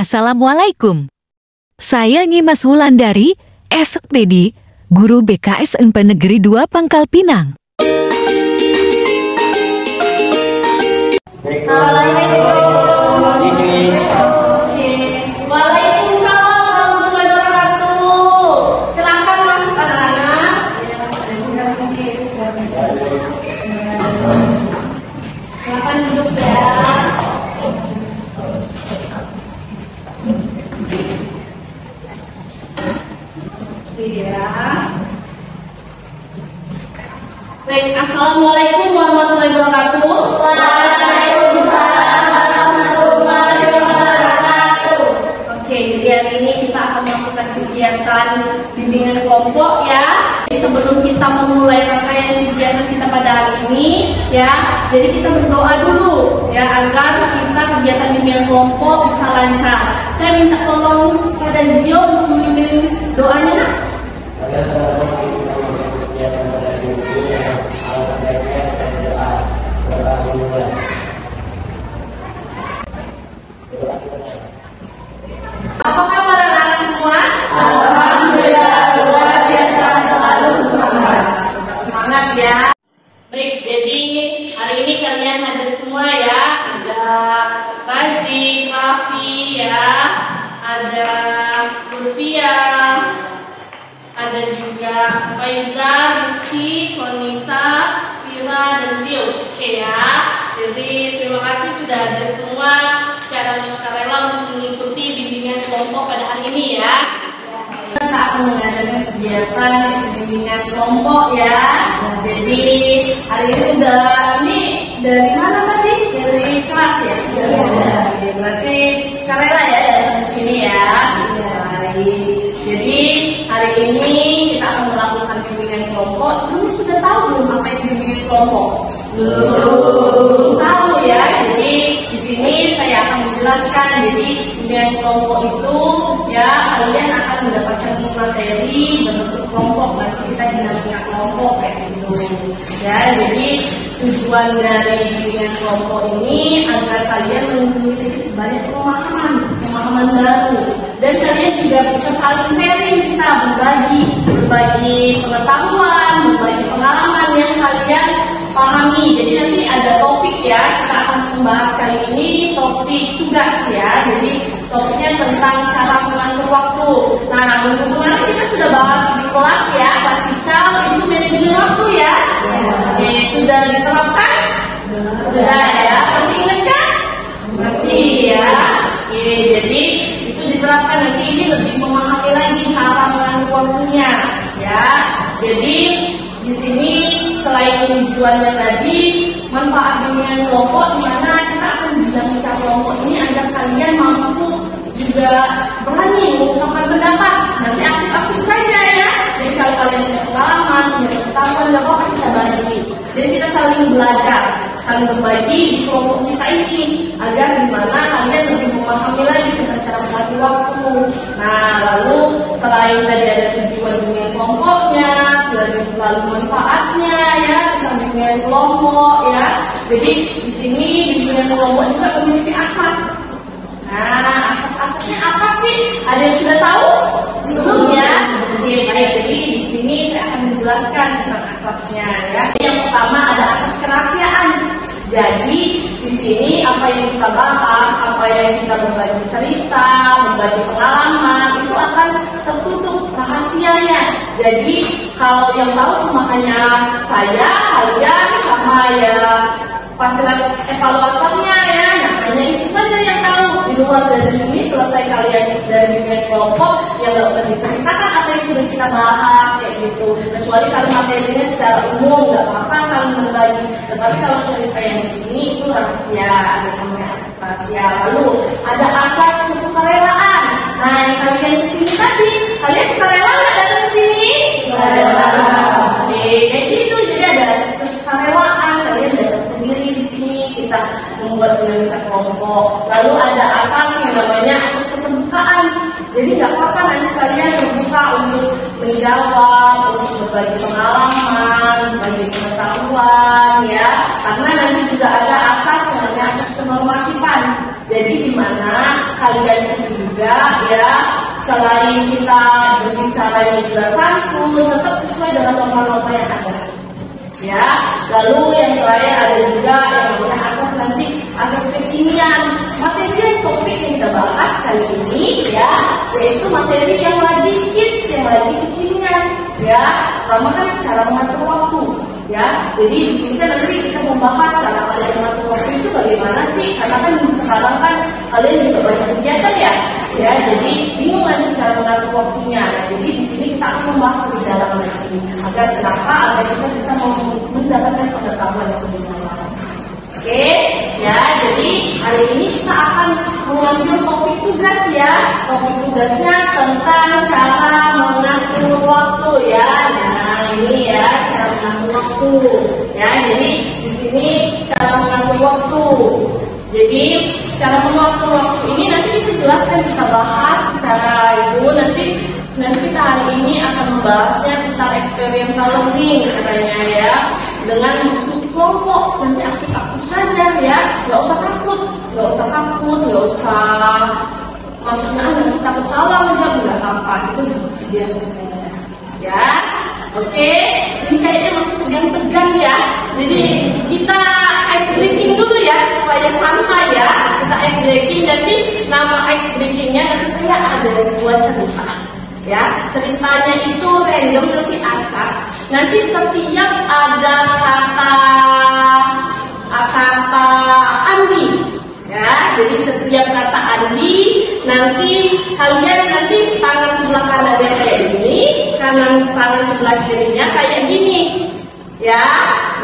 Assalamualaikum. Saya Nyimas Wulandari, SPD, Guru BKSMP Negeri 2 Pangkal Pinang. Waalaikumsalam warahmatullahi wabarakatuh. Silakan masuk anak-anak. Silakan duduk ya. Baik, assalamualaikum warahmatullahi wabarakatuh. Waalaikumsalam warahmatullahi wabarakatuh. Oke, jadi hari ini kita akan melakukan kegiatan bimbingan kelompok ya. Sebelum kita memulai rangkaian kegiatan kita pada hari ini ya, jadi kita berdoa dulu ya agar kita kegiatan bimbingan kelompok bisa lancar. Saya minta tolong pada Zio untuk memimpin doanya. Apa kabar anak-anak semua? Alhamdulillah, luar biasa, selalu semangat. Semangat ya. Baik, jadi hari ini kalian hadir semua ya. Ada Razi, Raffi ya, ada Lutfia, ada juga Faiza, Rizky, Konita, Vira, dan Zio. Oke ya. Jadi terima kasih sudah hadir semua secara sukarela untuk mengikuti bimbingan kelompok pada hari ini ya. Kita akan mengadakan kegiatan bimbingan kelompok ya. Jadi hari ini ini dari mana tadi? Dari kelas ya. Berarti sukarela ya datang ke sini ya. Baik. Jadi hari ini kita akan melakukan bimbingan kelompok. Sebelumnya sudah tahu belum apa itu bimbingan kelompok? Belum tahu ya. Jadi di sini saya akan menjelaskan. Jadi bimbingan kelompok itu ya kalian akan mendapatkan materi bentuk kelompok. Nanti kita dinamika kelompok kayak gitu. Ya, jadi tujuan dari bimbingan kelompok ini agar kalian memiliki banyak pemahaman baru. Dan kalian juga bisa saling sharing, kita berbagi pengetahuan, berbagi pengalaman yang kalian pahami. Jadi nanti ada topik ya, kita akan membahas kali ini topik tugas ya. Jadi topiknya tentang cara mengatur waktu. Nah, minggu kemarin kita sudah bahas di kelas ya, klasikal itu manajemen waktu ya. Oke, sudah diterapkan? Sudah ya, masih ingat kan? Masih ya. Oke, jadi itu diterapkan. Nanti ini lebih memahami lagi cara mengatur waktunya ya. Jadi di sini selain tujuannya tadi manfaat bimbingan kelompok, di mana kita akan dinamika kelompok ini agar kalian mampu juga berani mengungkapkan pendapat. Nanti aktif saja ya. Jadi kalau kalian punya pengalaman, punya pengetahuan, nggak apa-apa kita bagi. Jadi kita saling belajar, saling berbagi di kelompok kita ini agar dimana kalian lebih memahami lagi tentang cara mengatur waktu. Nah, lalu selain tadi ada tujuan bimbingan kelompoknya, lalu manfaatnya ya, tentang bimbingan kelompok ya. Jadi di sini bimbingan kelompok juga memiliki asas. Nah, asas-asasnya apa sih? Ada yang sudah tahu? Belum ya? Oke, baik. Jadi di sini saya akan menjelaskan tentang asasnya ya. Yang pertama ada asas kerahasiaan. Jadi di sini apa yang kita bahas, apa yang kita berbagi cerita, berbagi pengalaman itu akan tertutup rahasianya. Jadi kalau yang tahu cuma hanya saya, kalian, sama ya fasilitas evaluatornya ya. Nah, hanya itu saja yang tahu. Di luar dari sini selesai kalian dari bimbingan kelompok yang nggak usah diceritakan apa yang sudah kita bahas kayak gitu. Kecuali kalau materinya secara umum nggak apa-apa saling berbagi. Tetapi kalau cerita yang di sini itu rahasia, ada namanya asas rahasia. Lalu ada asas kesukarelaan. Nah, yang kalian di sini tadi, kalian sukarela nggak datang ke sini? Sukarela. Oke, kayak gitu. Jadi ada asas kesukarelaan. Kalian datang sendiri di sini, kita membuat dinamika kelompok. Lalu ada asas yang namanya asas keterbukaan. Jadi nggak apa-apa nanti kalian terbuka untuk menjawab, untuk berbagi pengalaman, berbagi pengetahuan ya. Karena nanti juga ada asas yang namanya asas kenormatifan. Jadi dimana kalian itu juga ya, selain kita berbicara juga santun, tetap sesuai dengan norma-norma yang ada. Ya, lalu yang terakhir ada juga yang namanya asas kekinian. Materi dan topik yang kita bahas kali ini ya, yaitu materi yang lagi hits, yang lagi kekinian ya, pertama kan cara mengatur waktu ya. Jadi di sini kan nanti kita membahas cara mengatur waktu itu bagaimana sih, karena kan sekarang kan kalian juga banyak kegiatan ya, jadi bingung nanti cara mengatur waktunya. Nah, jadi di sini kita akan membahas lebih dalam lagi agar kita bisa mendapatkan pengetahuan yang lebih dalam. Oke, ya, jadi hari ini kita akan mengambil topik tugas ya. Topik tugasnya tentang cara mengatur waktu ya. Nah, ini ya cara mengatur waktu. Ya, jadi di sini cara mengatur waktu. Jadi cara mengatur waktu ini nanti kita jelaskan, kita bahas secara itu nanti kita hari ini akan membahasnya tentang experiential learning katanya ya, dengan diskusi kelompok. Nanti aktif saja ya, nggak usah takut, maksudnya nggak takut salah aja, nggak apa-apa, itu biasa saja ya. Oke, ini kayaknya masih tegang-tegang ya. Jadi kita ice breaking dulu ya supaya santai ya. Kita ice breaking, jadi nama ice breakingnya nanti saya ada sebuah cerita. Ya, ceritanya itu random, nanti acak. Nanti setiap ada kata Andi, ya. Jadi setiap kata Andi, nanti kalian tangan sebelah kanannya kayak gini, tangan sebelah kirinya kayak gini, ya.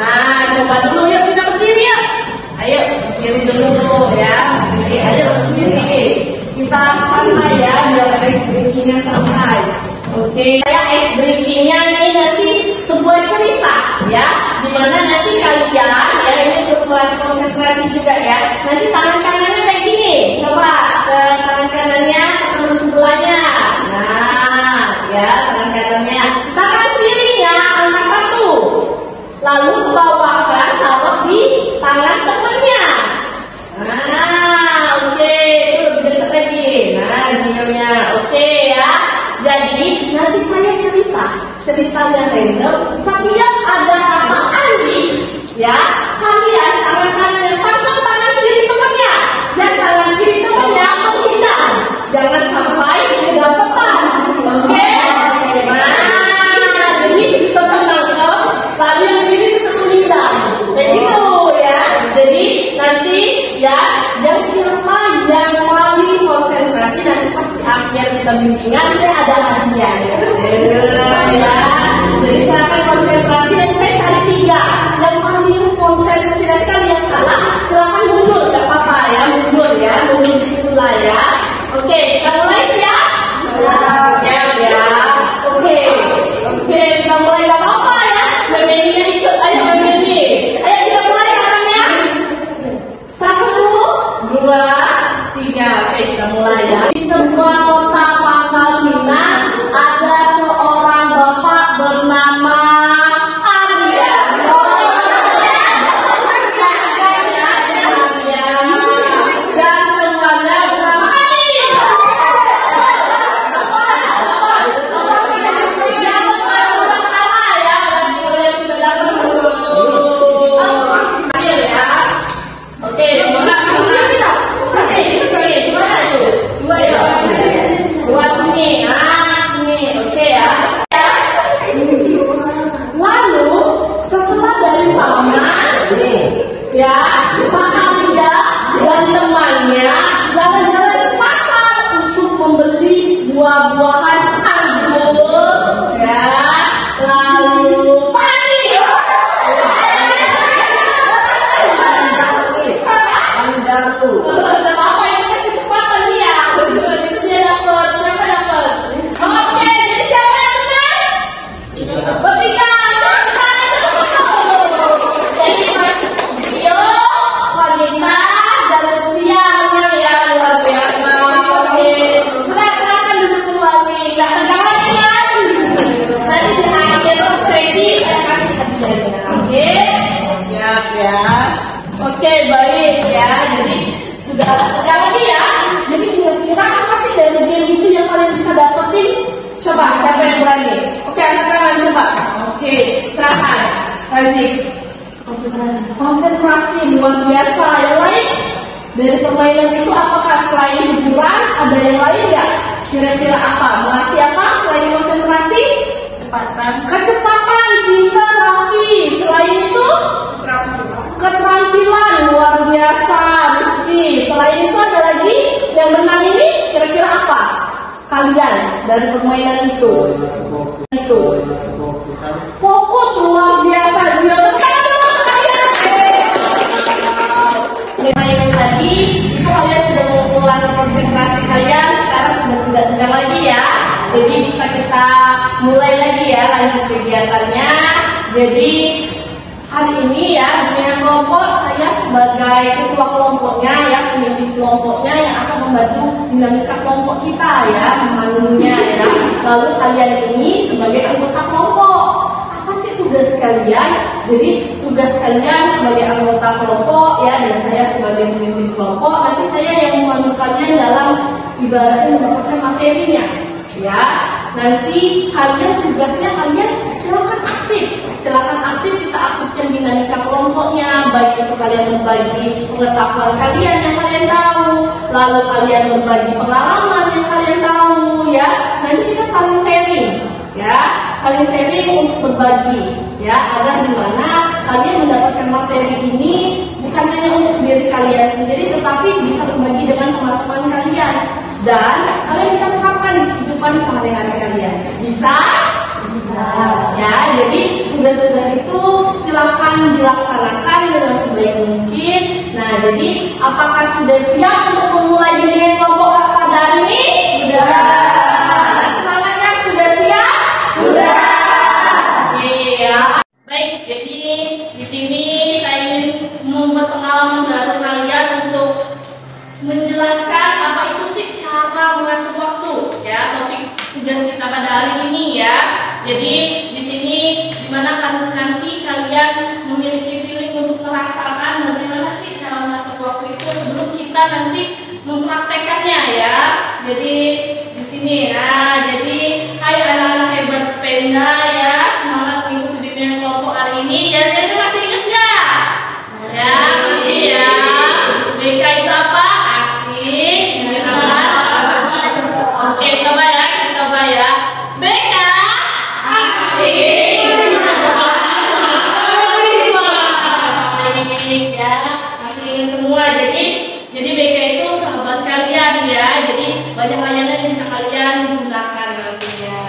Nah, coba dulu yuk kita berdiri ya. Ayo berdiri dulu ya. Ayo berdiri. Kita santai ya, biar ice breakingnya santai. Oke, saya ice breakingnya ini nanti sebuah cerita ya, dimana nanti kalian ya, ini untuk kelas konsentrasi juga ya. Nanti tangan kanannya kayak gini, coba ke tangan kanannya ke tangan sebelahnya. Nah, ya tangan kanannya, tangan kirinya angka 1, lalu bawahkan taruh di tangan temannya. Nah, oke, itu lebih dekat lagi. Nah, videonya oke ya. Jadi nanti saya ceritanya random. Setiap ada kata Andi, ya, kalian tangan kanan tangkap tangan kiri temannya, dan tangan kiri temannya menghindar. Jangan sampai kedapatan. Oke? Nah, jadi tetap tangkap, lalu yang kiri tetap menghindar. Kayak gitu ya. Jadi nanti ya, dan siapa yang paling konsentrasi nanti pasti akhir kita bimbingan saya ada hadiah ya. Jadi saya akan konsentrasi dan saya cari 3 yang paling konsentrasi. Nanti kalian kalah silahkan mundur, gak apa-apa ya, mundur di situ lah ya. Oke, kita mulai siap? Siap ya. Oke, kita mulai, gak apa-apa ya. Memeninya ikut, ayo memeni. Ayo kita mulai ya. 1, 2, 3. Oke, kita mulai ya. Di sebuah kota Pangkal Pinang ada seorang bapak bernama Arya. Dan temannya bernama Ali. Oke, buat sini, oke ya. Lalu setelah dari paman, ya, Pak Arya dan temannya jalan-jalan ke pasar untuk membeli buah-buahan anggur, ya. Lalu apa yang kecepatan dia? Itu dia dapat. Siapa dapat? Oke, jadi siapa yang menang? Bertiga. Jadi Dio, wanita dan pria menang ya, luar biasa. Oke, silakan duduk kembali. Razik. Konsentrasi luar biasa. Yang lain dari permainan itu apakah selain hiburan ada yang lain ya? Kira-kira apa? Melatih apa selain konsentrasi? Kecepatan, pintar, rapi. Selain itu keterampilan luar biasa, Rizky. Selain itu ada lagi yang menang ini kira-kira apa? Kalian dari permainan itu. Fokus luar biasa. Permainan tadi itu kalian sudah mengulangi konsentrasi kalian, sekarang sudah tidak tegang lagi ya. Jadi bisa kita mulai lagi ya lanjut kegiatannya. Jadi hari ini ya dengan kelompok saya sebagai ketua kelompoknya ya, pemimpin kelompoknya yang akan membantu dinamika kelompok kita ya, memandunya ya. Lalu kalian ini sebagai anggota kelompok, apa sih tugas kalian? Jadi tugas kalian sebagai anggota kelompok ya, dan saya sebagai pemimpin kelompok, nanti saya yang memandu kalian dalam ibaratnya mendapatkan materinya ya. Nanti kalian tugasnya kalian silakan aktif kita aktifkan dinamika kelompoknya, baik itu kalian berbagi pengetahuan kalian yang kalian tahu, lalu kalian berbagi pengalaman yang kalian tahu ya. Nanti kita saling sharing ya, saling sharing untuk berbagi ya, agar dimana kalian mendapatkan materi ini bukan hanya untuk diri kalian sendiri, tetapi bisa berbagi dengan teman-teman kalian dan kalian bisa terapkan di kehidupan sehari-hari kalian. Bisa? Ya, jadi tugas-tugas itu silakan dilaksanakan dengan sebaik mungkin. Nah, jadi apakah sudah siap untuk memulai dengan kelompok pada hari ini? Sudah. Semangatnya sudah siap? Sudah. Iya. Baik, jadi di sini saya ingin membuat pengalaman baru kalian untuk menjelaskan apa itu sih cara mengatur waktu ya, topik tugas kita pada hari ini ya. Jadi di sini dimana kan nanti kalian memiliki feeling untuk merasakan bagaimana sih cara mengatur waktu itu sebelum kita nanti mempraktekannya ya. Jadi di sini, nah jadi hai anak-anak hebat sepeda ya, semangat mengikuti bimbingan kelompok hari ini ya. Jadi masih ingat nggak? Ya masih ya. BK itu apa? Asik. Oke, coba ya, kita coba ya. BK ya, masih ingin semua. Jadi BK itu sahabat kalian ya. Jadi banyak layanan yang bisa kalian gunakan nantinya.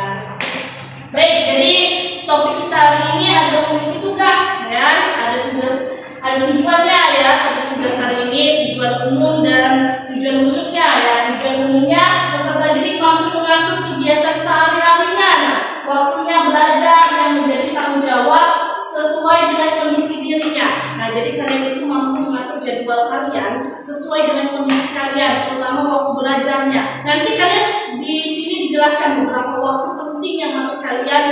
Baik, jadi topik kita hari ini ada memiliki tugas ya. Ada tujuannya ya. Topik tugas hari ini tujuan umum dan tujuan khususnya ya. Tujuan umumnya peserta didik mampu mengatur kegiatan sehari-harinya. Waktunya belajar yang menjadi tanggung jawab sesuai dengan kondisi dirinya. Nah, jadi kalian itu mampu mengatur jadwal kalian sesuai dengan kondisi kalian, terutama waktu belajarnya. Nanti kalian di sini dijelaskan beberapa waktu penting yang harus kalian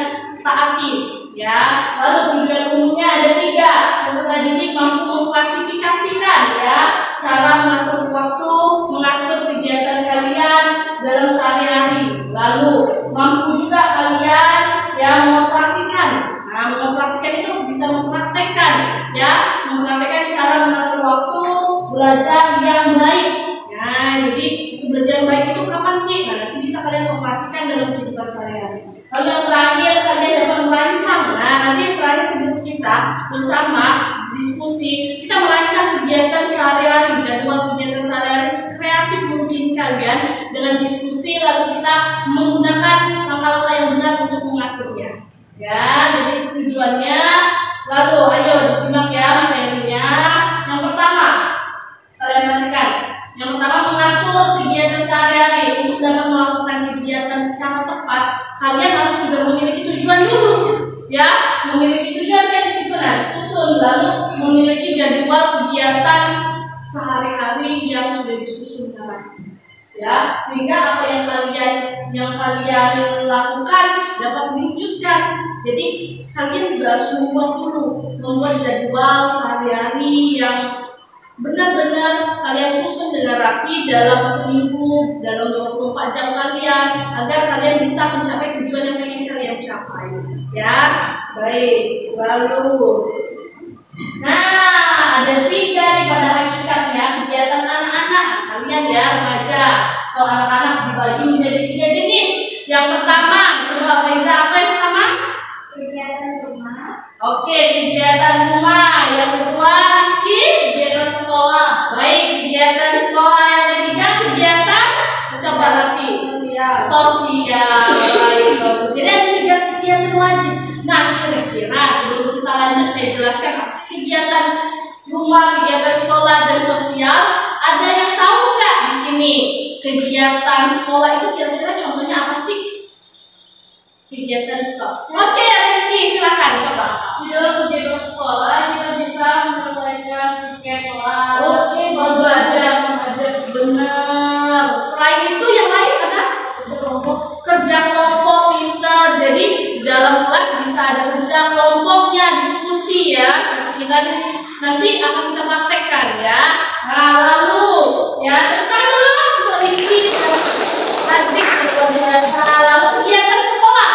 taati, ya. Lalu tujuan umumnya ada 3. Peserta didik mampu mengklasifikasikan, ya, cara mengatur waktu, mengatur kegiatan kalian dalam sehari-hari. Lalu mampu juga kalian yang mengoperasikan. Nah, mengoperasikan itu bisa mempraktekkan, ya, mempraktekkan cara mengatur waktu belajar yang baik. Nah, jadi belajar yang baik itu kapan sih? Nah, nanti bisa kalian operasikan dalam kehidupan sehari-hari. Lalu yang terakhir kalian dapat merancang. Nah, nanti yang terakhir tugas kita bersama diskusi, kita merancang kegiatan sehari-hari, jadwal kegiatan sehari-hari sekreatif mungkin kalian dengan diskusi, lalu kita menggunakan langkah-langkah yang benar untuk mengaturnya. Ya, jadi tujuannya. Lalu ayo disimak ya materinya. Yang pertama, kalian perhatikan. Yang pertama, mengatur kegiatan sehari-hari. Untuk dapat melakukan kegiatan secara tepat, kalian harus juga memiliki tujuan dulu. Ya, memiliki tujuannya di situ. Nah, disusun. Lalu memiliki jadwal kegiatan sehari-hari yang sudah disusun caranya. Ya, sehingga apa yang kalian lakukan dapat diwujudkan. Jadi kalian juga harus membuat jadwal sehari-hari yang benar-benar kalian susun dengan rapi dalam seminggu, dalam 24 jam kalian, agar kalian bisa mencapai tujuan yang ingin kalian capai. Ya, Baik, lalu. Nah, ada 3 nih pada hakikatnya kegiatan anak-anak. Kalian ya remaja atau anak-anak dibagi menjadi 3 jenis. Yang pertama, coba Faiza, apa yang pertama? Kegiatan rumah. Oke, kegiatan rumah. Yang kedua, Rizky, kegiatan sekolah. Baik, kegiatan sekolah. Yang ketiga, kegiatan coba Raffi. Sosial. Baik, bagus. Jadi ada 3 kegiatan wajib. Nah, kira-kira sebelum kita lanjut saya jelaskan apa sih kegiatan rumah, kegiatan sekolah dan sosial. Ada yang tahu nggak di sini kegiatan sekolah itu kira-kira contohnya apa sih? Kegiatan sekolah. Oke, Rizky silakan coba. Kegiatan sekolah kita bisa menyelesaikan tugas kelas. Oke, belajar, mengajar, benar. Selain itu yang lain ada? Kerja kelompok, pintar. Jadi di dalam kelas bisa ada kerja kelompoknya, diskusi ya. Seperti kita nanti akan kita praktekkan ya. Nah, lalu ya tentang dulu untuk Rizky dan Azik luar biasa. Lalu kegiatan sekolah.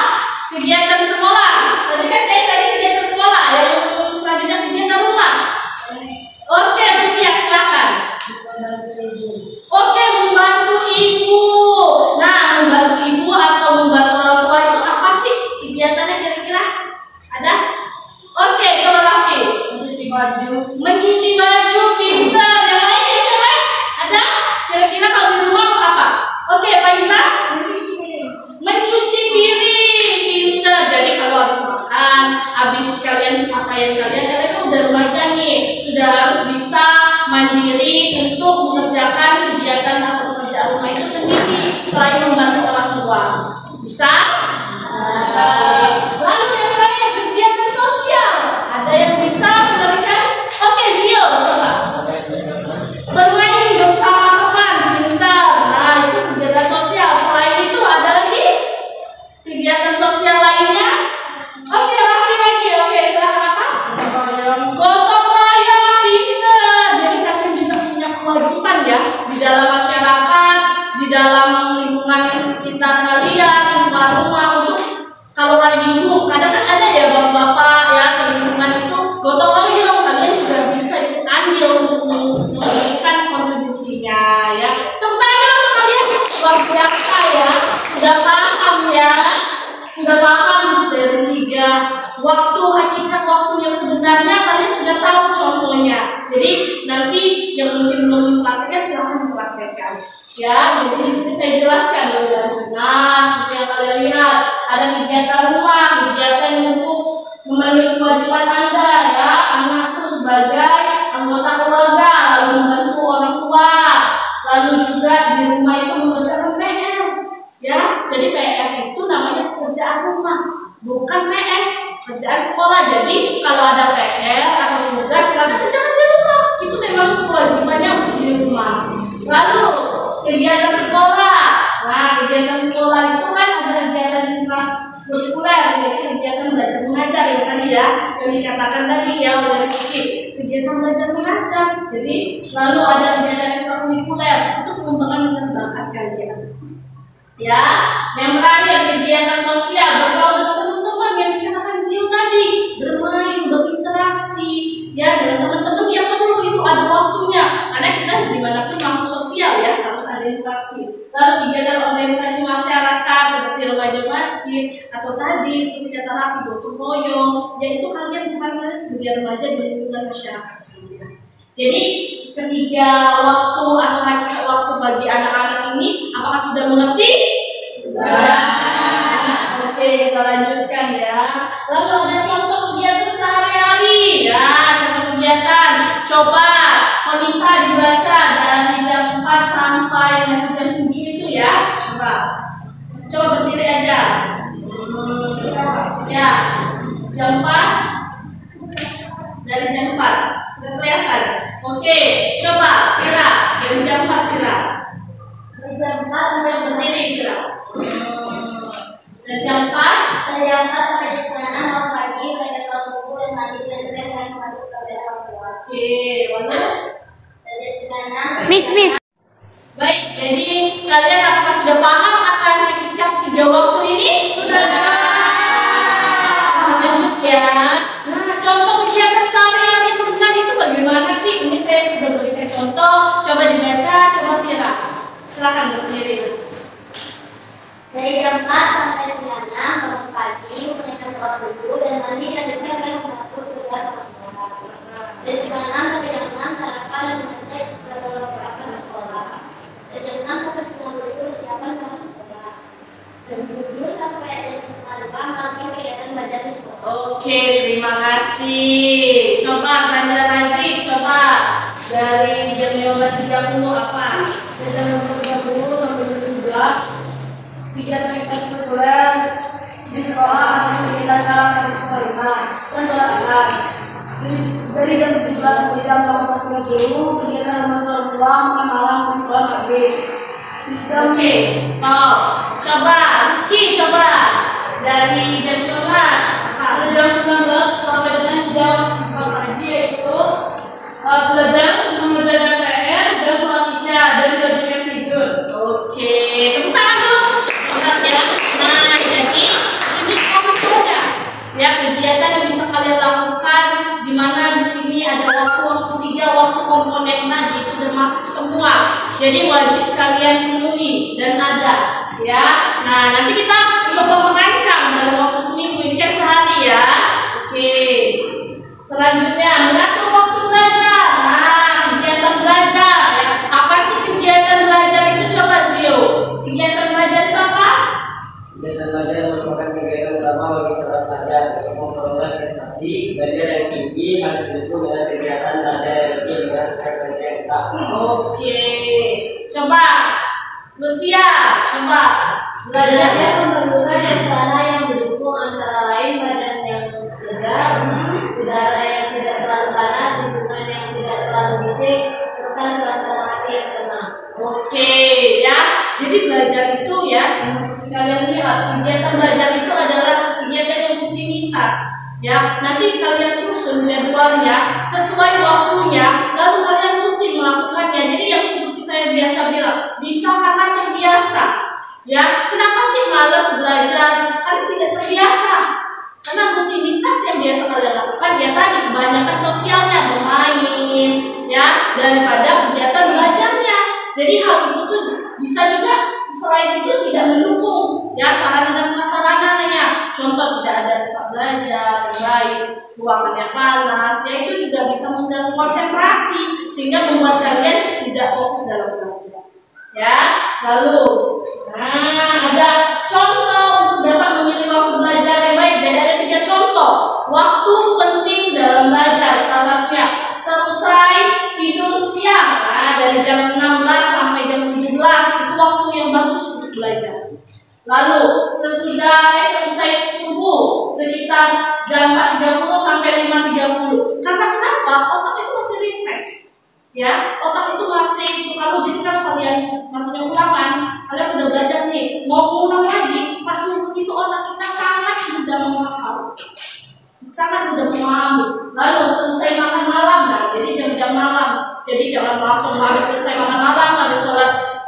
Kegiatan sekolah. Tadi kan tadi kegiatan sekolah. Yang selanjutnya kegiatan rumah. Oke, Rupiah silakan. Oke, membantu ibu. Nah, membantu ibu atau membantu orang tua itu apa sih kegiatannya kira-kira? Ada? Oke, coba Raffi. Mencuci baju. Mencuci baju, pintar. Yang lainnya coba? Ada? Kira-kira kalau di rumah apa? Oke, Faiza. Mencuci piring, pintar. Jadi kalau habis makan, habis kalian pakaian kalian kan udah remaja nih, sudah harus bisa mandiri untuk mengerjakan kegiatan atau pekerjaan rumah itu sendiri selain membantu orang tua. Bisa? Bisa. Lalu yang lain kegiatan sosial. Ada yang bisa memberikan? Oke, Zio coba. Bermain bersama teman, pintar. Nah, itu kegiatan sosial. Selain itu ada lagi kegiatan sosial lainnya? Oke, Raffi lagi. Oke, silakan apa? Gotong royong, pintar. Jadi kalian juga punya kewajiban ya di dalam masyarakat, di dalam lingkungan sekitar kalian, rumah-rumah untuk kalau hari Minggu kadang kan ada ya bapak-bapak ya ke lingkungan itu gotong royong, kalian juga bisa ikut andil untuk memberikan kontribusinya ya. Tepuk tangan dulu untuk kalian luar biasa ya, sudah paham ya, sudah paham dari 3 waktu hakikat waktu yang sebenarnya kalian sudah tahu contohnya. Jadi nanti yang mungkin belum mempraktekkan silahkan mempraktekkan. Ya, jadi di sini saya jelaskan lebih lanjut. Nah, seperti yang kalian lihat, ada kegiatan rumah, kegiatan untuk memenuhi kewajiban Anda ya, anak itu sebagai anggota keluarga, lalu membantu orang tua, lalu juga di rumah itu mengerjakan PR. Ya, jadi PR itu namanya pekerjaan rumah, bukan PS, kerjaan sekolah. Jadi kalau ada PR atau tugas silakan kerjakan di rumah. Itu memang kewajibannya untuk di rumah. Lalu kegiatan sekolah. Nah, kegiatan sekolah itu kan ada kegiatan ekstrakurikuler, yaitu kegiatan belajar mengajar ya tadi ya, yang dikatakan tadi ya oleh Rizky, kegiatan belajar mengajar. Jadi lalu ada kegiatan ekstrakurikuler itu pengembangan minat bakat kalian. Ya, yang terakhir kegiatan sosial, bergaul dengan teman-teman yang dikatakan Zio tadi, bermain, berinteraksi, ya dengan teman-teman yang perlu itu ada waktunya, karena kita dimanapun makhluk sosial ya harus ada interaksi. Lalu kegiatan organisasi masyarakat seperti remaja masjid atau tadi seperti kata Raffi gotong royong, yaitu kalian sebagai remaja di lingkungan masyarakat. Jadi ketiga waktu atau hakikat waktu bagi anak-anak ini apakah sudah mengerti? Sudah. Oke, kita lanjutkan ya. Lalu ada contoh kegiatan sehari-hari ya, contoh kegiatan. Coba Konita dibaca dari jam 4 sampai nanti jam 7 itu ya. Coba berdiri aja. Ya, jam 4 dari jam 4. Nggak kelihatan. Oke, coba Vira dari jam 4 Vira. Dari jam 4 sampai Berdiri Vira. Dan jam 4 dari jam 4 sampai jam 9 mau pagi sampai ke buku dan nanti jam 3 sampai masuk ke dalam kelas. Oke, lalu Dari jam 9. baik, jadi kalian apakah sudah paham akan hakikat 3 waktu ini? Sudah. Lanjut ya. Dari jam 4 sampai 9 bangun pagi, menunaikan sholat wudhu dan mandi dan juga menghapus tugas teman-teman. Dari jam 6 sampai jam 6 sarapan dan selesai berangkat ke sekolah. Dari jam 6 sampai 9 persiapan berangkat ke sekolah. Jam 7 sampai jam 9 malamnya kegiatan belajar di sekolah. Oke, terima kasih. Coba Sandra Razi, coba dari jam 15.30 apa? Dari jam 15.30 sampai jam 17 kegiatan ekstrakurikuler di sekolah ada kegiatan kalangan pemerintah dan sholat asar. Dari jam 17 sampai jam 18.30 kegiatan membantu orang tua makan malam dan sholat maghrib. Oke, stop. Coba Rizky, coba dari jam 12 apa? Dari jam 19 sampai dengan jam 4 pagi yaitu belajar mengerjakan PR dan sholat isya dan belajar yang tidur. Oke, tepuk tangan dulu. Mantap ya. Nah, jadi ini sama saja. Ya, kegiatan yang bisa kalian lakukan di mana di sini ada waktu 3 waktu komponen tadi sudah masuk semua. Jadi wajib kalian penuhi dan ada ya. Nah, nanti kita coba mengancam dalam waktu seminggu ini kan sehari ya. Oke. Selanjutnya mengatur waktu belajar. Nah, kegiatan belajar ya. Apa sih kegiatan belajar itu, coba Zio? Kegiatan belajar itu apa? Kegiatan belajar merupakan kegiatan utama bagi seorang pelajar untuk memperoleh prestasi belajar yang tinggi harus didukung dengan kegiatan belajar yang tinggi dengan frekuensi yang tetap. Oke. Coba Lutfia, coba Belajar belajar. memerlukan suasana yang mendukung antara lain badan yang segar, udara yang tidak terlalu panas, lingkungan yang tidak terlalu bising, serta suasana hati yang tenang. Oke ya, jadi belajar itu ya, yang seperti kalian lihat, kegiatan belajar itu adalah kegiatan yang rutinitas ya. Nanti kalian susun jadwalnya sesuai waktunya, lalu kalian rutin melakukannya. Jadi yang seperti saya biasa bilang, bisa karena terbiasa ya. Kenapa sih malas belajar? Karena tidak terbiasa. Karena rutinitas yang biasa kalian lakukan ya tadi kebanyakan sosialnya, bermain ya, daripada kegiatan belajarnya. Jadi hal itu tuh bisa juga selain itu tidak mendukung ya sarana dan prasarananya. Contoh tidak ada tempat belajar yang baik, ruangan yang panas, ya itu juga bisa mengganggu konsentrasi sehingga membuat kalian tidak fokus dalam belajar. Ya, lalu ada contoh untuk dapat memilih waktu belajar yang baik. Jadi ada 3 contoh waktu penting dalam belajar. Salah satunya selesai tidur siang. Nah, dari jam 16 sampai jam 17 itu waktu yang bagus untuk belajar. Lalu selesai subuh sekitar jam 4.30 sampai 5.30. Karena kenapa? Otak itu masih refresh. Ya, otak itu masih kalau jadi kalau kalian maksudnya ulangan, kalian udah belajar nih, mau ulang lagi, pas subuh itu otak kita sangat mudah memahami. Lalu selesai makan malam, nah, jadi jam-jam malam, jadi jangan langsung habis selesai makan malam, habis sholat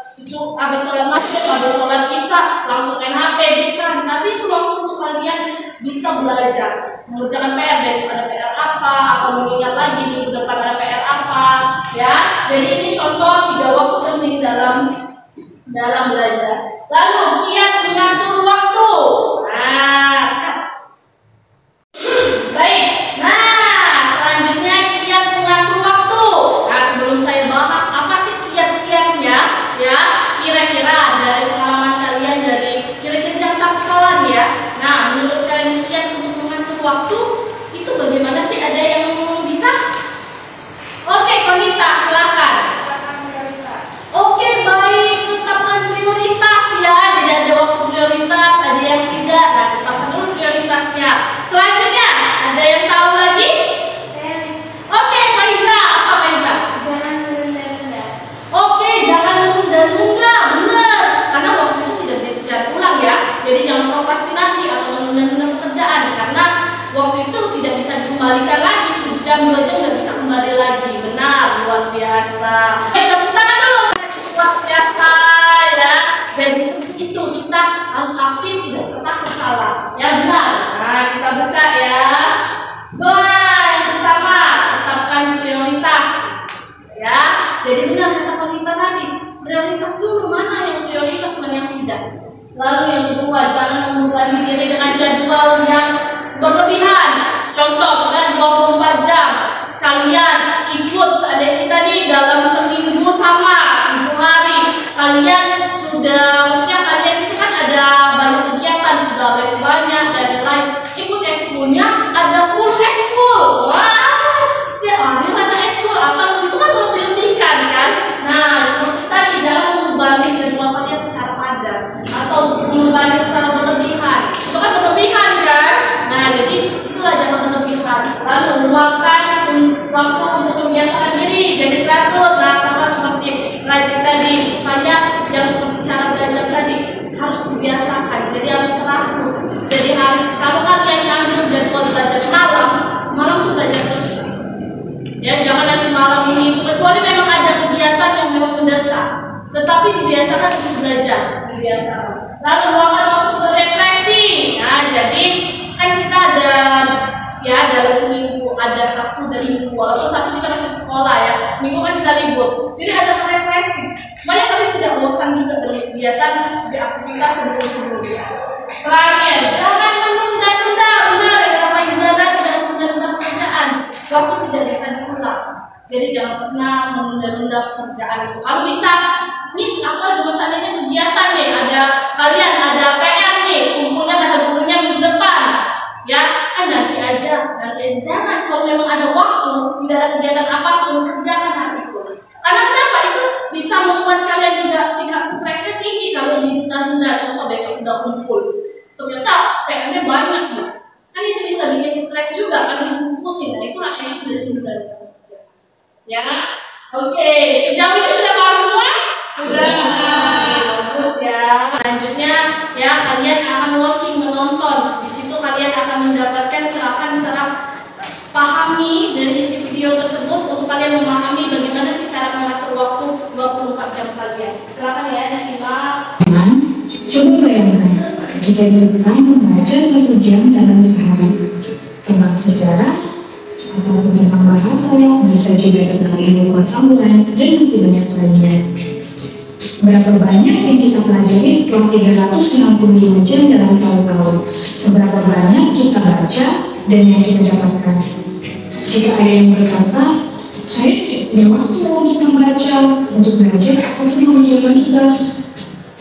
maghrib, habis sholat isya, langsung main HP, bukan. Tapi itu waktu untuk kalian bisa belajar, mengerjakan PR, besok ada PR apa, atau mengingat lagi minggu depan ada PR apa, ya. Jadi ini contoh 3 waktu penting dalam belajar. Lalu kiat mengatur waktu. Baik. Nah, selanjutnya kiat mengatur waktu. Nah, sebelum saya bahas apa sih kiat-kiatnya, ya, kira-kira dari pengalaman kalian dari kira-kira jam taksalan ya. Nah, menurut kalian kiat untuk mengatur waktu itu bagaimana sih? Ada yang bisa? Oke, Konita, silakan. Oke, baik, tetapkan prioritas ya. Jadi ada waktu prioritas, ada yang tidak. Nah, tetapkan dulu prioritasnya. Selanjutnya, ada yang tahu lagi? Oke, Faiza, apa Faiza? Jangan menunda-nunda. Oke, jangan menunda-nunda, benar. Karena waktu itu tidak bisa ulang ya. Jadi jangan prokrastinasi atau menunda-nunda pekerjaan. Karena waktu itu tidak bisa dikembalikan lagi. Sejam 2 jam nggak bisa kembali lagi. Benar, luar biasa. Tepuk tangan dulu. Luar biasa ya. Jadi seperti itu, kita harus aktif, tidak usah takut salah. Ya benar. Nah, kita buka ya. Yang pertama, tetapkan prioritas. Ya, jadi benar kata Konita tadi. Prioritas dulu, mana yang prioritas, mana yang tidak. Lalu yang kedua, jangan membebani diri dengan jadwal yang berlebihan. Contoh, kan 24 jam kalian ikut seandainya tadi dalam seminggu sama 7 hari kalian sudah, maksudnya kalian itu kan ada banyak kegiatan, sudah les banyak dan lain, ikut ekskulnya ada 10 ekskul. Wah, setiap hari ada ekskul apa itu kan melebihkan kan. Nah seperti tadi, jangan membebani jadwal kalian secara padat atau membebani secara berlebihan, itu kan berlebihan kan. Nah jadi itulah jangan berlebihan. Lalu luangkan waktu untuk membiasakan diri jadi teratur. Nah sama seperti rajin tadi, supaya yang seperti cara belajar tadi harus dibiasakan, jadi harus teratur. Jadi kalau kalian ambil jadwal belajar malam tuh belajar terus ya, jangan nanti malam ini itu, kecuali memang ada kegiatan yang memang mendesak, tetapi dibiasakan untuk belajar, dibiasakan. Lalu luangkan waktu untuk refreshing. Nah jadi kan kita ada ya dalam seminggu ada Sabtu dan Minggu, walaupun Sabtu kita masih sekolah ya, Minggu kan kita libur, jadi ada refreshing supaya kalian tidak bosan juga dengan kegiatan di aktivitas sebelum-sebelumnya. Terakhir, jangan menunda-nunda. Benar ya Pak Izana, jangan menunda-nunda pekerjaan, waktu tidak bisa diulang. Jadi jangan pernah menunda-nunda pekerjaan itu. Kalau bisa, apa juga seandainya kegiatan nih, kalian ada PR nih, kumpulnya kata gurunya minggu depan, ya kan nanti aja. Jangan, kalau memang ada waktu, tidak ada kegiatan apapun, kerjakan hal itu. Karena kenapa? Itu bisa membuat kalian juga tingkat stresnya tinggi kalau ditunda-tunda. Contoh besok udah kumpul, ternyata PR-nya banyak nih, kan itu bisa bikin stres juga, kan bisa pusing. Nah itu efek dari tunda-tunda. Ya, oke. Sejauh ini sudah paham semua? Sudah. Bagus ya. Selanjutnya ya, kalian akan menonton. Di situ kalian akan mendapatkan serah pahami dari isi video tersebut untuk kalian memahami bagaimana sih cara mengatur waktu 24 jam kalian. Silakan ya disimak. Coba bayangkan jika kita membaca 1 jam dalam sehari tentang sejarah ataupun tentang bahasa, bisa juga tentang ilmu pengetahuan dan masih banyak lainnya. Berapa banyak yang kita pelajari setelah 365 jam dalam 1 tahun? Seberapa banyak kita baca dan yang kita dapatkan? Jika ada yang berkata, saya tidak punya waktu untuk membaca, untuk belajar ataupun mengerjakan tugas,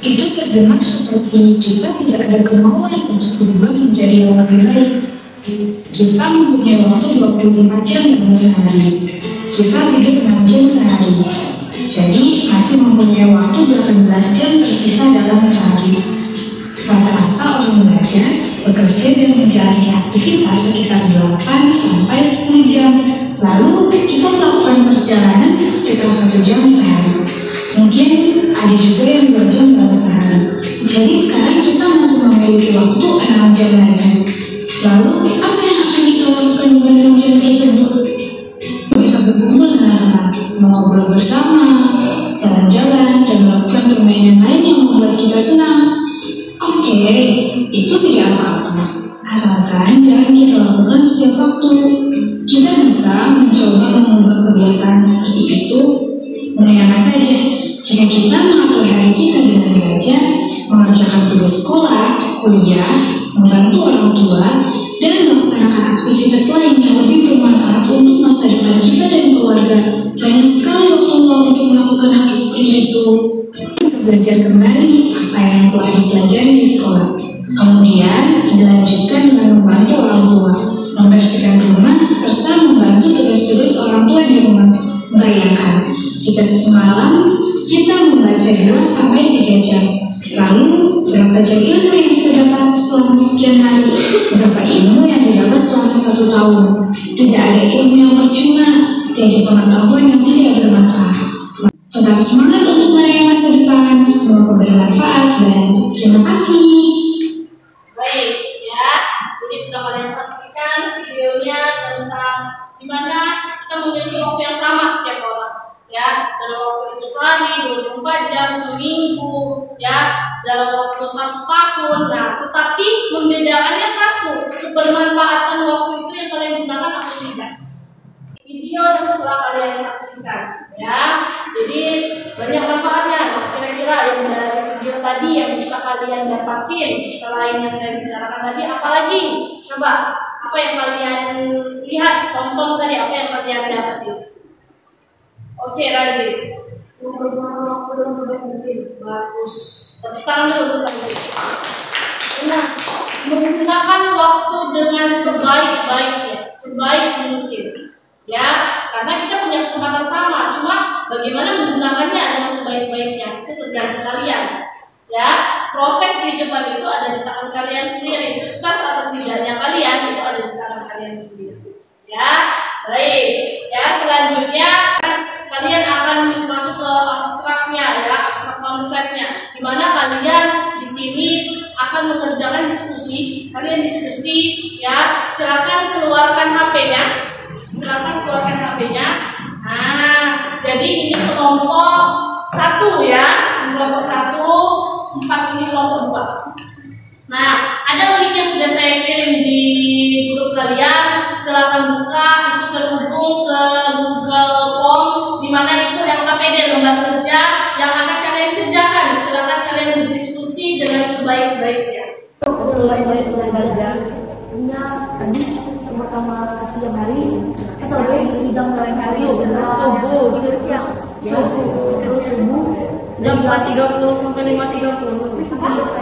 itu terdengar seperti kita tidak ada kemauan untuk berubah menjadi yang lebih baik. Kita mempunyai waktu 24 jam dalam sehari. Kita tidur 6 jam sehari. Jadi masih mempunyai waktu 18 jam tersisa dalam sehari. Rata-rata orang belajar, bekerja dan menjalani aktivitas sekitar 8 sampai 10 jam. Lalu kita melakukan perjalanan sekitar 1 jam sehari. Mungkin ada juga yang 2 jam dalam sehari. Jadi sekarang kita masih memiliki waktu 6 jam lagi. Lalu apa yang akan kita lakukan dengan 6 jam tersebut? Bisa berkumpul dengan teman, mengobrol bersama, jalan-jalan, dan melakukan permainan lain yang membuat kita senang. Oke, itu tidak apa-apa, asalkan jangan kita lakukan setiap waktu. Kita bisa mencoba mengubah kebiasaan seperti itu. Bayangkan saja, jika kita mengatur hari kita dengan belajar, mengerjakan tugas sekolah, kuliah, membantu orang tua, dan melaksanakan aktivitas lain yang lebih bermanfaat untuk masa depan kita dan keluarga. Banyak sekali waktu luang untuk melakukan hal seperti itu. Bisa belajar kembali apa yang telah dipelajari di sekolah. Kemudian dilanjutkan dengan membantu orang tua, membersihkan rumah, serta membantu tugas-tugas orang tua di rumah. Bayangkan, jika semalam kita membaca 2 sampai 3 jam, lalu berapa jam ilmu yang kita dapat selama sekian hari? Berapa ilmu yang didapat selama 1 tahun? Tidak ada ilmu yang percuma, tidak ada pengetahuan yang tidak bermanfaat. Tetap semangat untuk meraih masa depan. Semoga bermanfaat dan terima kasih. Baik ya, jadi sudah kalian saksikan videonya tentang dimana kita memiliki waktu yang sama setiap orang. Ya, dalam waktu itu sehari, 24 jam, seminggu, ya, dalam waktu 1 tahun. Nah, tetapi membedakannya satu, kebermanfaatan waktu itu yang kalian gunakan atau tidak. Video yang telah kalian saksikan, ya. Jadi banyak manfaatnya. Kira-kira yang dari video hasil tadi yang bisa kalian dapatin selain yang saya bicarakan tadi, apalagi? Coba, apa yang kalian lihat, tonton tadi, apa yang kalian dapatin? Oke, Razi. Menggunakan waktu dengan sebaik mungkin. Bagus. Tepuk tangan dulu, Nah, menggunakan waktu dengan sebaik-baiknya, sebaik mungkin. Ya, karena kita punya kesempatan sama, cuma bagaimana menggunakannya dengan sebaik-baiknya itu tergantung kalian. Ya, proses kehidupan itu ada di tangan kalian sendiri. Sukses atau tidaknya kalian itu ada di tangan kalian sendiri. Ya, baik. Ya, selanjutnya kalian akan masuk ke abstraknya, ya, abstrak konsepnya, di mana kalian di sini akan mengerjakan diskusi. Kalian diskusi, ya. Silakan keluarkan HP-nya. Nah, jadi ini kelompok 1 ya, kelompok 1, 4 ini kelompok 2. Nah, ada link yang sudah saya kirim di grup kalian. Silakan buka, itu terhubung ke Google Form, di mana itu LKPD, lembar kerja yang akan kalian kerjakan. Silakan kalian berdiskusi dengan sebaik-baiknya. Baik-baik belajar. Tadi pertama siang hari, sore bidang lain hari subuh, terus subuh jam 4.30 sampai 5.30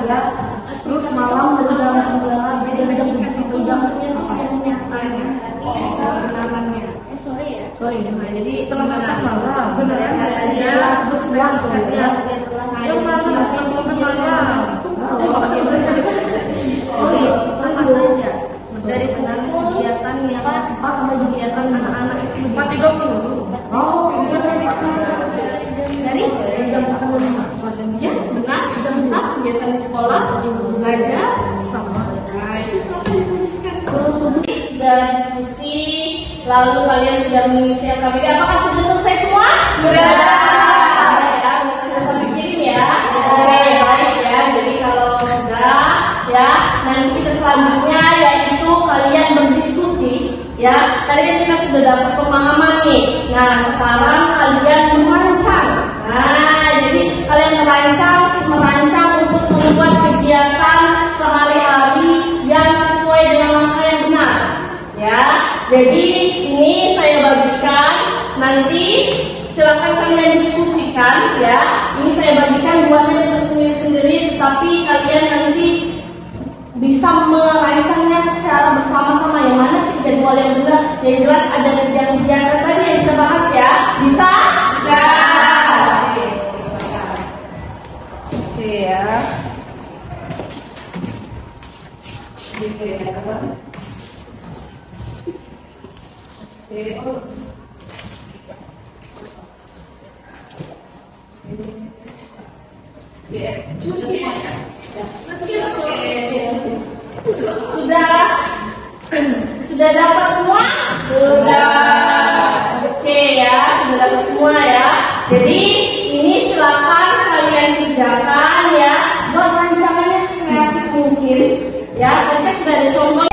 ya, terus malam dari jam 9 lagi dari jam 7 jamnya sore ya, jadi setelah makan malam benar ya, terus pulang sore ya, yang malam malam sama saja dari kegiatan yang apa sama kegiatan anak-anak itu 4.30. Oh, dari jam 5 ya, benar, jam 1 kegiatan di sekolah belajar sama. Nah, itu selalu dituliskan. Terus sudah diskusi, lalu kalian sudah mengisi LKPD. Apakah sudah selesai semua? Sudah. Ya, sudah sampai kirim ya. Oke, baik ya. Jadi kalau sudah, ya, nanti kita selanjutnya yaitu kalian berdiskusi. Ya, tadi kan kita sudah dapat pemahaman nih. Nah, sekarang kalian merancang. Nah, jadi kalian merancang untuk membuat kegiatan sehari-hari yang sesuai dengan langkah yang benar. Ya, jadi ini saya bagikan. Nanti silakan kalian diskusikan. Ya, ini saya bagikan buatnya untuk sendiri-sendiri. Tapi kalian nanti bisa merancangnya secara bersama-sama, yang mana sih jadwal yang benar. Yang jelas ada kegiatan tadi yang kita bahas ya. Bisa? Bisa. Oke ya. Oke ya. Sudah dapat semua? Sudah. Oke ya, sudah dapat semua ya. Jadi ini silakan kalian kerjakan ya. Buat rancangannya sekreatif mungkin. Ya, tadi sudah ada contoh.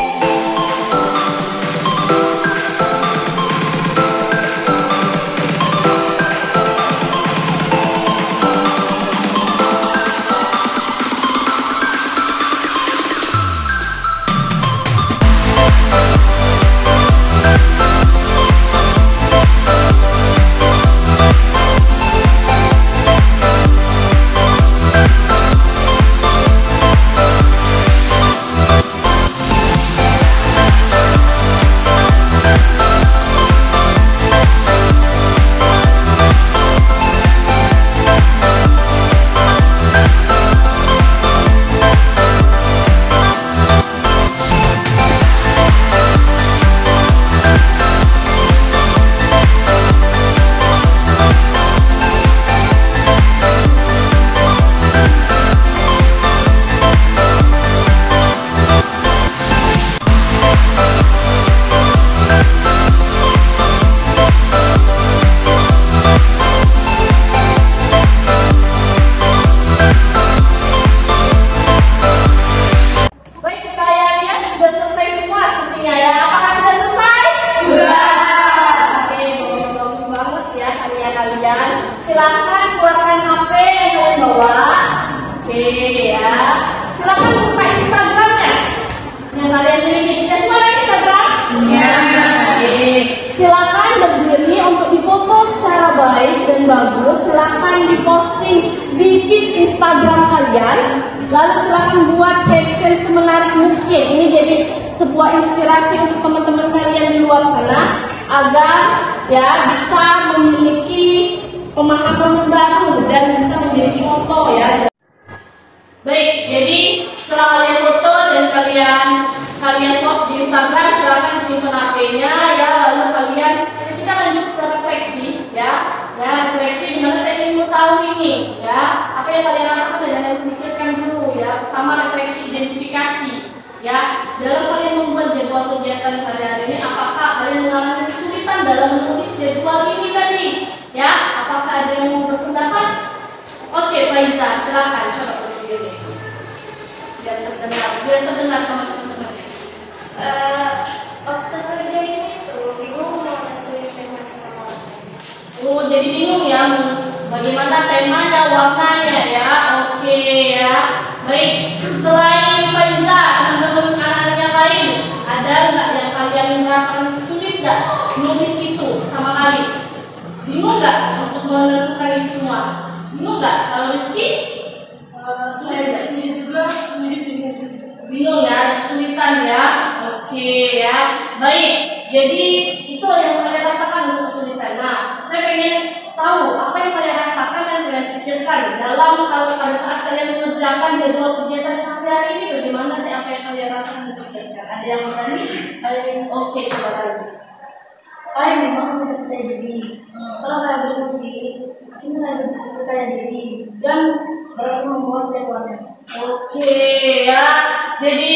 ya. Silakan buka Instagramnya. Yang kalian miliki. Ya, semua ada Instagram? Ya. Oke. Silakan berdiri untuk difoto secara baik dan bagus. Silakan diposting di feed Instagram kalian. Lalu silakan buat caption semenarik mungkin. Ini jadi sebuah inspirasi untuk teman-teman kalian di luar sana agar ya bisa memiliki pemahaman baru dan bisa menjadi contoh ya. Baik, jadi setelah kalian foto dan kalian post di Instagram, silakan disimpan HP-nya ya. Lalu kita lanjut ke refleksi ya. Ya, refleksi dimana saya ingin tahu ini ya. Apa yang kalian rasakan dan kalian pikirkan dulu ya. Pertama refleksi identifikasi ya. Dalam kalian membuat jadwal kegiatan sehari-hari ini, apakah kalian mengalami kesulitan dalam menulis jadwal ini tadi? Ya, apakah ada yang mau berpendapat? Oke, Faiza, silakan coba berdiri. Biar terdengar sama teman-teman. Waktu kerja ini tuh bingung mau nentuin tema sama. Oh, jadi bingung ya bagaimana temanya, warnanya ya. Oke ya. Baik, selain Faiza, teman-teman anak-anak yang lain, ada nggak yang kalian merasakan sulit nggak menulis itu pertama kali? Bingung nggak untuk menentukan itu semua? Bingung nggak? Kalau Rizky? Sulit juga, bingung ya, kesulitan ya. Oke ya. Baik, jadi itu yang kalian rasakan untuk kesulitan. Nah, saya pengen tahu apa yang kalian rasakan dan kalian pikirkan dalam kalau pada saat kalian mengerjakan jadwal kegiatan sehari-hari ini, bagaimana sih apa yang kalian rasakan dan pikirkan? Ada yang berani? Oke, coba Razi. Saya memang tidak percaya diri. Setelah saya berdiskusi, akhirnya saya percaya diri dan berhasil membuat jadwalnya. Oke ya. Jadi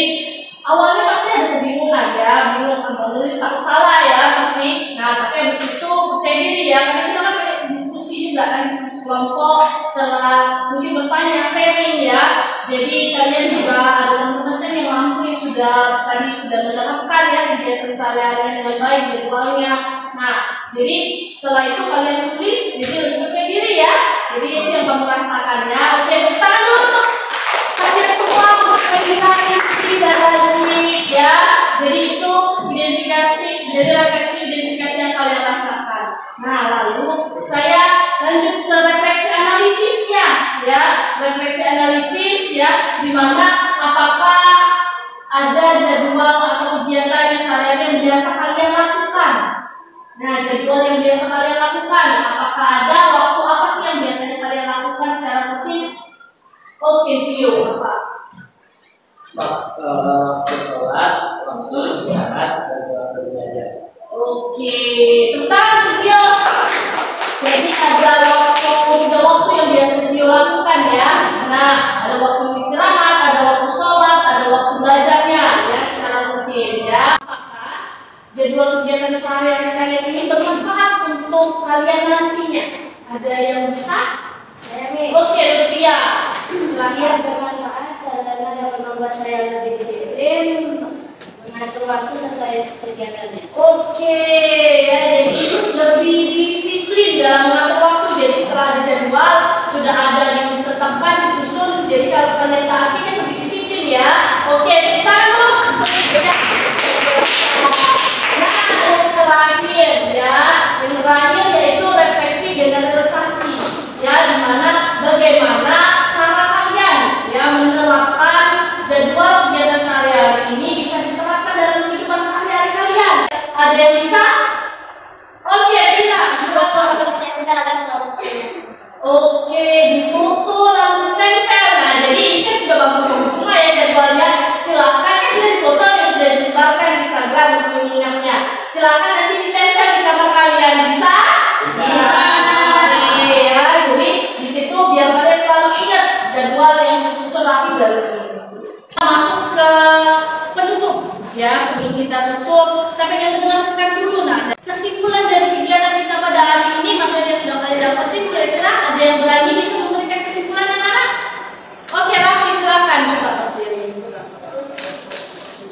awalnya pasti ada kebingungan ya, bingung mau nulis takut salah ya pasti. Nah, tapi habis itu percaya diri ya, karena kita kan diskusi juga kan, diskusi kelompok. Setelah mungkin bertanya, sharing ya. Jadi kalian juga ada teman-teman yang mampu yang tadi sudah menerapkan ya kegiatan sehari-hari dengan baik jadwalnya. Nah, jadi setelah itu kalian tulis, jadi lebih percaya diri ya. Jadi itu yang kamu rasakan ya. Oke, kita untuk kalian semua identifikasi dan ya. Jadi itu identifikasi, jadi refleksi identifikasi yang kalian rasakan. Nah, lalu saya lanjut ke refleksi analisisnya ya. Refleksi analisis ya, di mana apakah ada jadwal atau kegiatan yang sehari-hari yang biasa kalian lakukan. Nah, jadwal yang biasa kalian lakukan, apakah ada waktu apa sih yang biasanya kalian lakukan secara rutin? Oke, Zio, apa? Waktu sholat, waktu istirahat, dan waktu belajar. Oke, tentang Zio. Jadi ada waktu yang biasa Zio lakukan ya. Nah, ada waktu istirahat, ada waktu sholat, ada waktu belajarnya ya secara rutin ya. Jadwal kegiatan sehari-hari kalian ini bermanfaat untuk kalian nantinya. Ada yang bisa? Oke, Lutfia. Selain bermanfaat karena dapat membuat saya lebih disiplin, mengatur waktu sesuai kegiatannya. Oke, ya jadi lebih disiplin dalam mengatur waktu. Jadi setelah ada jadwal, sudah ada yang ditetapkan, disusun. Jadi kalau kalian taati kan lebih disiplin ya. Oke, kita dulu. Yang terakhir yaitu refleksi generalisasi ya, dimana bagaimana cara kalian ya menerapkan jadwal kegiatan sehari-hari ini bisa diterapkan dalam kehidupan sehari-hari kalian. Ada yang bisa? Oke, Vina, oke, difoto lalu ditempel. Nah, jadi ini kan sudah bagus-bagus semua ya jadwalnya. Silakan ya, sudah difoto ya, sudah disebarkan di Instagram untuk mengingatnya. Silakan nanti ditempel di kamar kalian. Bisa? Bisa. Ya, jadi di situ biar kalian selalu ingat jadwal yang disusun rapi dari sini. Kita masuk ke penutup ya. Sebelum kita tutup, saya pengen dengarkan dulu kesimpulan dari kegiatan kita pada hari ini. Materi yang sudah kalian dapetin, kira-kira ada yang berani bisa memberikan kesimpulan anak-anak? Oke, Raffi silakan coba berdiri.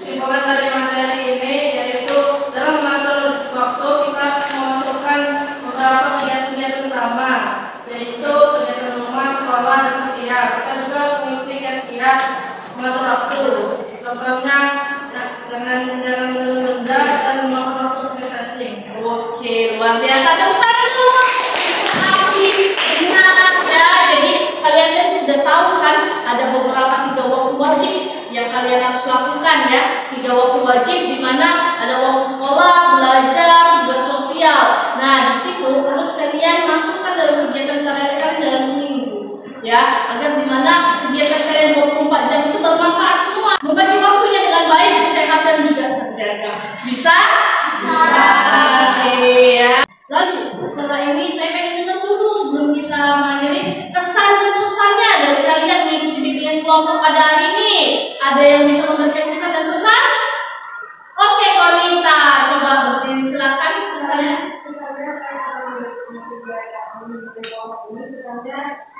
Kesimpulan dari materi ini yaitu dalam mengatur waktu kita harus memasukkan beberapa kegiatan utama, yaitu kegiatan rumah, sekolah, dan sosial. Kita juga harus mengikuti ya, mengatur waktu, programnya jangan menunda dan mengatur waktu refreshing. Oke, luar biasa. Tepuk tangan dulu. Terima kasih. Benar ya. Jadi kalian tadi sudah tahu kan ada beberapa 3 waktu wajib yang kalian harus lakukan ya. 3 waktu wajib di mana ada waktu sekolah, belajar, juga sosial. Nah, di situ harus kalian masukkan dalam kegiatan sehari-hari kalian dalam seminggu. Ya, agar di mana kegiatan kalian 24 jam itu bermanfaat semua. Membagi waktunya dengan baik, kesehatan juga terjaga. Bisa? Bisa. Ya. Lalu setelah ini saya pengen dengar dulu sebelum kita mengakhiri kesan dan pesannya dari kalian mengikuti bimbingan kelompok pada hari ini. Ada yang bisa memberikan kesan dan pesan? Oke, Konita, coba berdiri silakan kesannya. Kesannya saya selalu mengikuti kelompok ini, kesannya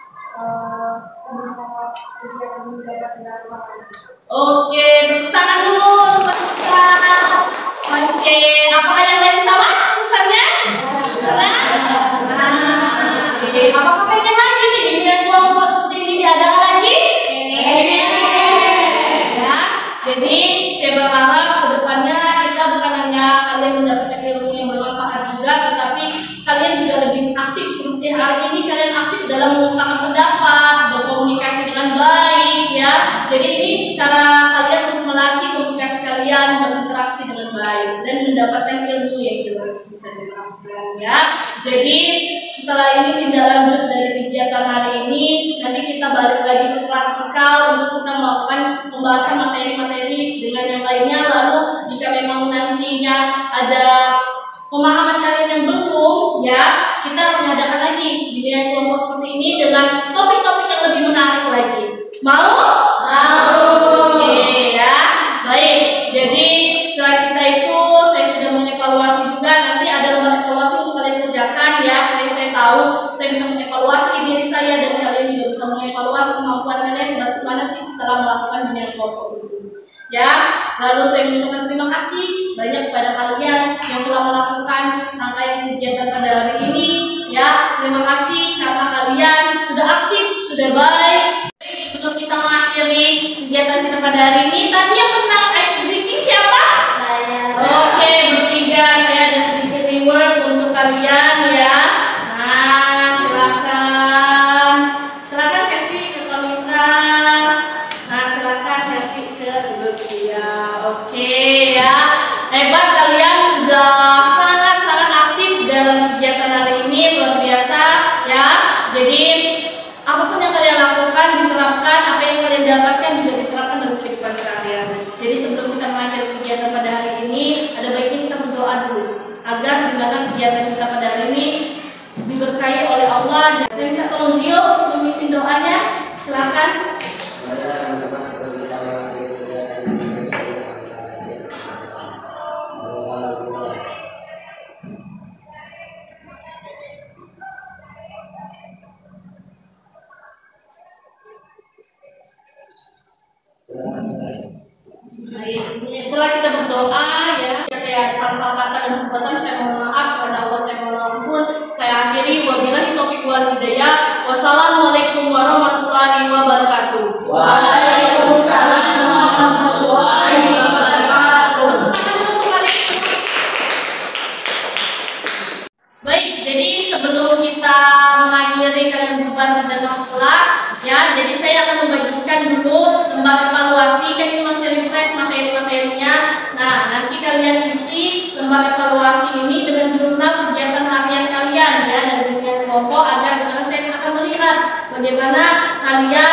Oke, tepuk tangan dulu sobat kita. Oke, apakah yang lain sama pesannya? Sama. Oke, apakah pengen lagi nih bimbingan kelompok seperti ini diadakan lagi? Ya, jadi saya berharap kedepannya kita bukan hanya kalian mendapatkan ilmu yang bermanfaat juga, tetapi kalian juga lebih aktif seperti hari ini kalian aktif dalam mengungkapkan pendapat, berkomunikasi dengan baik ya. Jadi ini cara kalian untuk melatih komunikasi kalian, berinteraksi dengan baik dan mendapatkan ilmu yang jelas bisa dilakukan ya. Jadi setelah ini tindak lanjut dari kegiatan hari ini, nanti kita balik lagi ke klasikal untuk kita melakukan pembahasan materi-materi dengan yang lainnya. Lalu jika memang nantinya ada pemahaman kalian yang belum ya, kita mengadakan lagi bimbingan kelompok seperti ini dengan topik-topik yang lebih menarik lagi. Mau? Mau. Oke ya. Baik. Jadi setelah kita itu saya sudah mengevaluasi juga, nanti ada lembar evaluasi untuk kalian kerjakan ya. Saya tahu saya bisa mengevaluasi diri saya dan kalian juga bisa mengevaluasi kemampuan kalian sebatas mana sih setelah melakukan bimbingan kelompok itu. Ya, lalu saya mengucapkan terima kasih banyak kepada kalian yang telah melakukan rangkaian kegiatan pada hari ini. Ya, terima kasih karena kalian sudah aktif, sudah baik. Sebelum kita mengakhiri kegiatan kita pada hari ini, tadi yang menang ice breaking siapa? Saya. Oke, bertiga. Saya ada sedikit reward untuk kalian ya. Nah, silakan. Silakan kasih ke Konita. Nah, silakan kasih ke Lucia. Oke ya. Hebat kalian sudah sangat-sangat aktif dalam kegiatan hari ini, luar biasa ya. Jadi apapun yang kalian lakukan diterapkan, apa yang kalian dapatkan juga diterapkan dalam kehidupan sehari-hari. Jadi sebelum kita mengakhiri kegiatan pada hari ini, ada baiknya kita berdoa dulu agar di mana kegiatan kita pada hari ini diberkahi oleh Allah. Dan saya minta tolong Zio untuk memimpin doanya. Silakan. Setelah kita berdoa ya, saya ada salah-salah kata dan perbuatan saya mohon maaf kepada Allah, saya mohon ampun. Saya akhiri wabillahi taufiq wal hidayah. Wassalamualaikum warahmatullahi wabarakatuh. Waalaikumsalam warahmatullahi wabarakatuh. Baik, jadi sebelum kita mengakhiri kalian bubar dan masuk kelas ya, jadi saya akan membagikan dulu lembar evaluasi. Kan ini masih refresh materi-materinya. Nah, nanti kalian isi lembar evaluasi ini dengan jurnal kegiatan harian kalian ya dari bimbingan kelompok, agar saya akan melihat bagaimana kalian